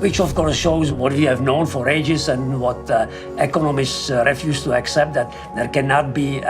which of course shows what we have known for ages and what economists refuse to accept, that there cannot be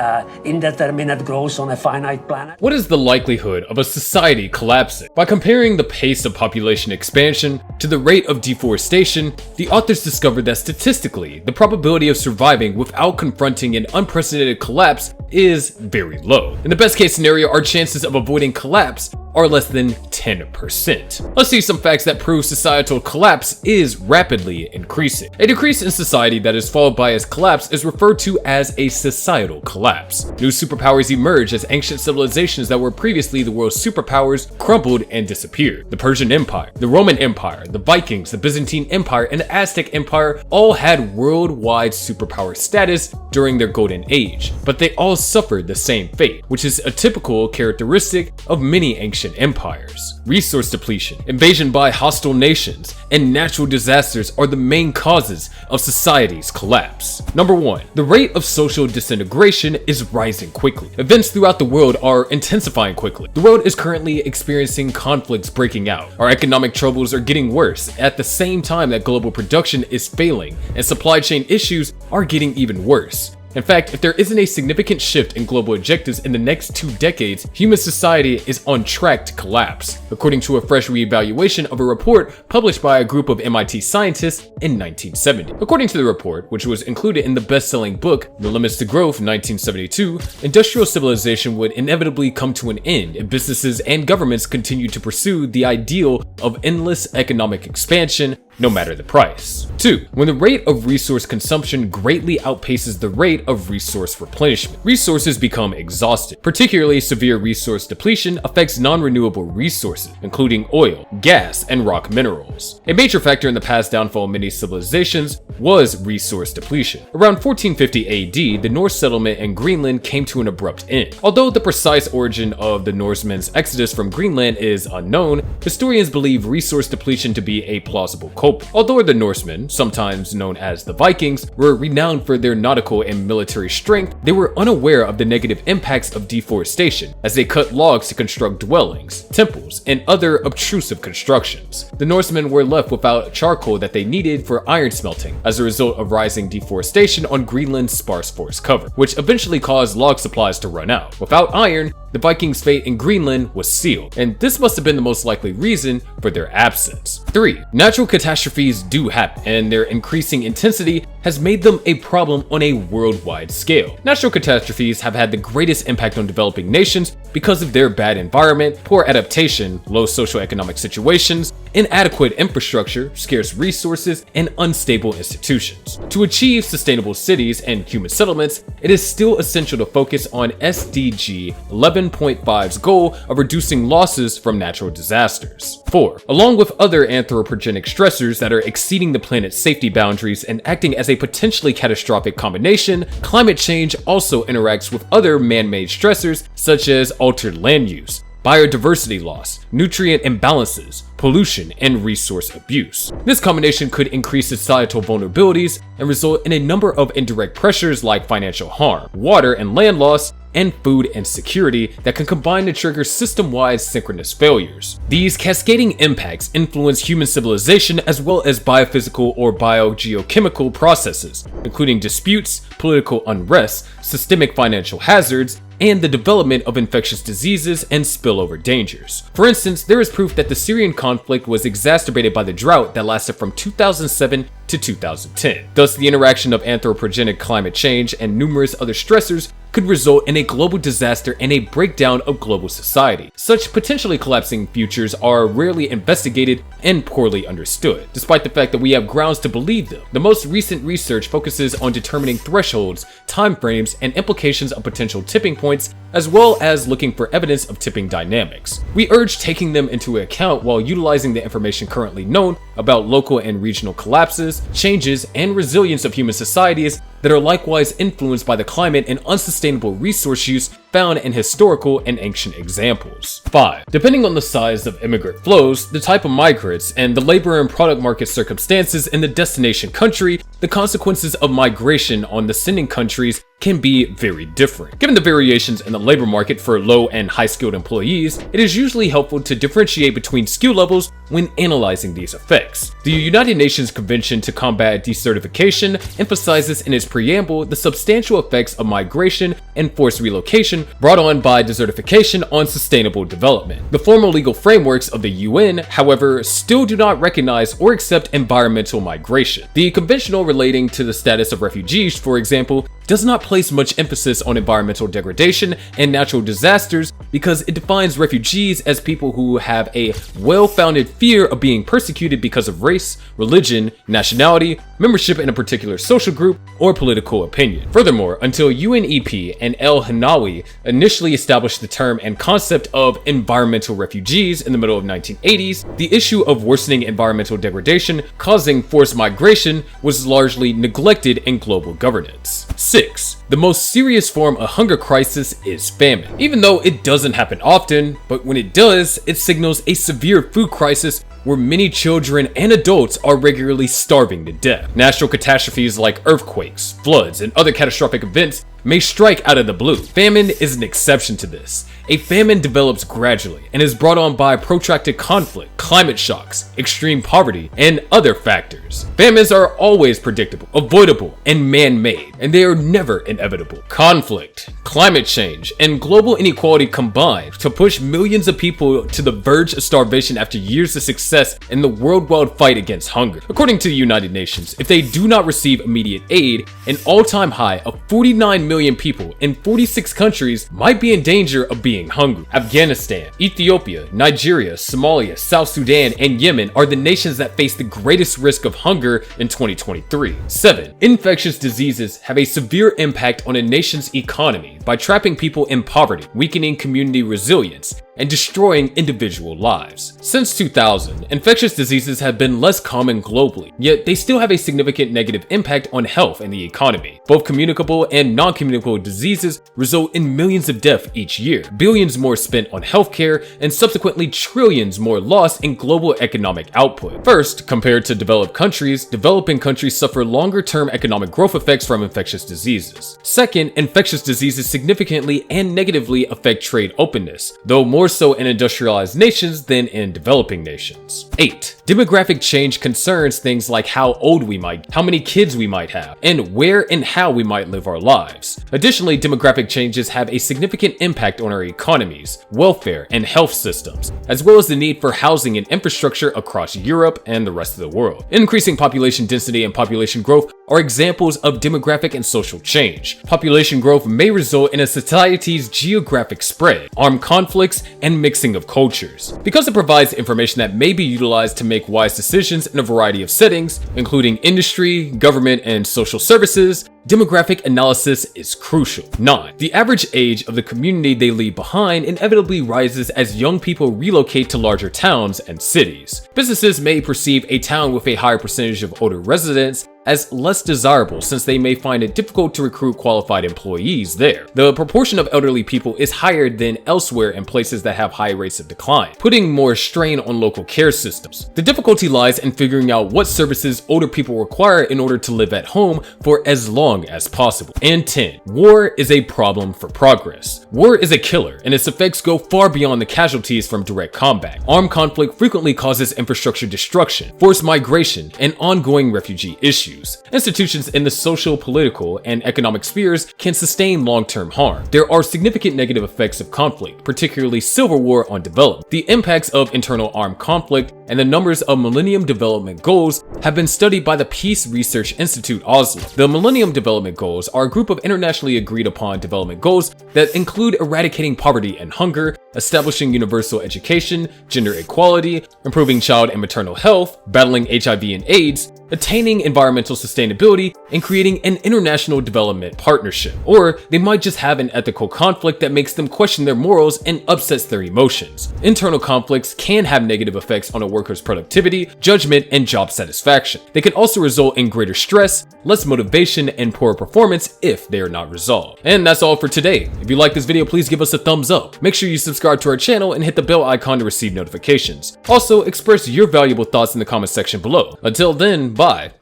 indeterminate growth on a finite planet. What is the likelihood of a society collapsing? By comparing the pace of population expansion to the rate of deforestation, the authors discovered that statistically, the probability of surviving without confronting an unprecedented collapse is very low. In the best case scenario, our chances of avoiding collapse are less than 10%. Let's see some facts that prove societal collapse is rapidly increasing. A decrease in society that is followed by a collapse is referred to as a societal collapse. New superpowers emerge as ancient civilizations that were previously the world's superpowers crumbled and disappeared. The Persian Empire, the Roman Empire, the Vikings, the Byzantine Empire, and the Aztec Empire all had worldwide superpower status during their golden age, but they all suffered the same fate, which is a typical characteristic of many ancient empires. Resource depletion, invasion by hostile nations, and natural disasters are the main causes of society's collapse. Number 1. The rate of social disintegration is rising quickly. Events throughout the world are intensifying quickly. The world is currently experiencing conflicts breaking out. Our economic troubles are getting worse at the same time that global production is failing and supply chain issues are getting even worse. In fact, if there isn't a significant shift in global objectives in the next 2 decades, human society is on track to collapse, according to a fresh reevaluation of a report published by a group of MIT scientists in 1970. According to the report, which was included in the best-selling book No Limits to Growth 1972, industrial civilization would inevitably come to an end if businesses and governments continued to pursue the ideal of endless economic expansion, no matter the price. 2. When the rate of resource consumption greatly outpaces the rate of resource replenishment, resources become exhausted. Particularly severe resource depletion affects non-renewable resources, including oil, gas, and rock minerals. A major factor in the past downfall of many civilizations was resource depletion. Around 1450 AD, the Norse settlement in Greenland came to an abrupt end. Although the precise origin of the Norsemen's exodus from Greenland is unknown, historians believe resource depletion to be a plausible culprit. Although the Norsemen, sometimes known as the Vikings, were renowned for their nautical and military strength, they were unaware of the negative impacts of deforestation, as they cut logs to construct dwellings, temples, and other obtrusive constructions. The Norsemen were left without charcoal that they needed for iron smelting, as a result of rising deforestation on Greenland's sparse forest cover, which eventually caused log supplies to run out. Without iron, the Vikings' fate in Greenland was sealed, and this must have been the most likely reason for their absence. 3. Natural catastrophes do happen, and their increasing intensity has made them a problem on a worldwide scale. Natural catastrophes have had the greatest impact on developing nations because of their bad environment, poor adaptation, low socioeconomic situations, inadequate infrastructure, scarce resources, and unstable institutions. To achieve sustainable cities and human settlements, it is still essential to focus on SDG 11.5's goal of reducing losses from natural disasters. 4. Along with other anthropogenic stressors that are exceeding the planet's safety boundaries and acting as a potentially catastrophic combination, climate change also interacts with other man-made stressors such as altered land use, biodiversity loss, nutrient imbalances, pollution, and resource abuse. This combination could increase societal vulnerabilities and result in a number of indirect pressures like financial harm, water and land loss, and food insecurity that can combine to trigger system-wide synchronous failures. These cascading impacts influence human civilization as well as biophysical or biogeochemical processes, including disputes, political unrest, systemic financial hazards, and the development of infectious diseases and spillover dangers. For instance, there is proof that the Syrian conflict was exacerbated by the drought that lasted from 2007 to 2010. Thus, the interaction of anthropogenic climate change and numerous other stressors could result in a global disaster and a breakdown of global society. Such potentially collapsing futures are rarely investigated and poorly understood, despite the fact that we have grounds to believe them. The most recent research focuses on determining thresholds, timeframes, and implications of potential tipping points, as well as looking for evidence of tipping dynamics. We urge taking them into account while utilizing the information currently known about local and regional collapses, changes, and resilience of human societies that are likewise influenced by the climate and unsustainable resource use found in historical and ancient examples. 5. Depending on the size of immigrant flows, the type of migrants, and the labor and product market circumstances in the destination country, the consequences of migration on the sending countries can be very different. Given the variations in the labor market for low and high-skilled employees, it is usually helpful to differentiate between skill levels when analyzing these effects. The United Nations Convention to Combat Desertification emphasizes in its preamble the substantial effects of migration and forced relocation brought on by desertification on sustainable development. The formal legal frameworks of the UN, however, still do not recognize or accept environmental migration. The conventional relating to the status of refugees, for example, does not place much emphasis on environmental degradation and natural disasters because it defines refugees as people who have a well-founded fear of being persecuted because of race, religion, nationality, membership in a particular social group, or political opinion. Furthermore, until UNEP and El Hanawi initially established the term and concept of environmental refugees in the middle of 1980s, the issue of worsening environmental degradation causing forced migration was largely neglected in global governance. 6. The most serious form of hunger crisis is famine. Even though it doesn't happen often, but when it does, it signals a severe food crisis where many children and adults are regularly starving to death. Natural catastrophes like earthquakes, floods, and other catastrophic events may strike out of the blue. Famine is an exception to this. A famine develops gradually and is brought on by protracted conflict, climate shocks, extreme poverty, and other factors. Famines are always predictable, avoidable, and man-made, and they are never inevitable. Conflict, climate change, and global inequality combine to push millions of people to the verge of starvation after years of success in the worldwide fight against hunger. According to the United Nations, if they do not receive immediate aid, an all-time high of 49 million people in 46 countries might be in danger of being hungry. Afghanistan, Ethiopia, Nigeria, Somalia, South Sudan, and Yemen are the nations that face the greatest risk of hunger in 2023. 7. Infectious diseases have a severe impact on a nation's economy by trapping people in poverty, weakening community resilience, and destroying individual lives. Since 2000, infectious diseases have been less common globally, yet they still have a significant negative impact on health and the economy. Both communicable and non-communicable diseases result in millions of deaths each year, billions more spent on healthcare, and subsequently trillions more lost in global economic output. First, compared to developed countries, developing countries suffer longer-term economic growth effects from infectious diseases. Second, infectious diseases significantly and negatively affect trade openness, though more so in industrialized nations than in developing nations. 8. Demographic change concerns things like how old we might, how many kids we might have, and where and how we might live our lives. Additionally, demographic changes have a significant impact on our economies, welfare, and health systems, as well as the need for housing and infrastructure across Europe and the rest of the world. Increasing population density and population growth are examples of demographic and social change. Population growth may result in a society's geographic spread, armed conflicts, and mixing of cultures. Because it provides information that may be utilized to make wise decisions in a variety of settings, including industry, government, and social services, demographic analysis is crucial. 9. The average age of the community they leave behind inevitably rises as young people relocate to larger towns and cities. Businesses may perceive a town with a higher percentage of older residents as less desirable since they may find it difficult to recruit qualified employees there. The proportion of elderly people is higher than elsewhere in places that have high rates of decline, putting more strain on local care systems. The difficulty lies in figuring out what services older people require in order to live at home for as long as possible. And 10. War is a problem for progress. War is a killer, and its effects go far beyond the casualties from direct combat. Armed conflict frequently causes infrastructure destruction, forced migration, and ongoing refugee issues. Institutions in the social, political, and economic spheres can sustain long-term harm. There are significant negative effects of conflict, particularly civil war on development. The impacts of internal armed conflict and the numbers of Millennium Development Goals have been studied by the Peace Research Institute Oslo. The Millennium Development Goals are a group of internationally agreed upon development goals that include eradicating poverty and hunger, establishing universal education, gender equality, improving child and maternal health, battling HIV and AIDS, attaining environmental sustainability, and creating an international development partnership. Or they might just have an ethical conflict that makes them question their morals and upsets their emotions. Internal conflicts can have negative effects on a worker's productivity, judgment, and job satisfaction. They can also result in greater stress, less motivation, and poorer performance if they are not resolved. And that's all for today. If you like this video, please give us a thumbs up. Make sure you subscribe to our channel and hit the bell icon to receive notifications. Also, express your valuable thoughts in the comment section below. Until then, bye.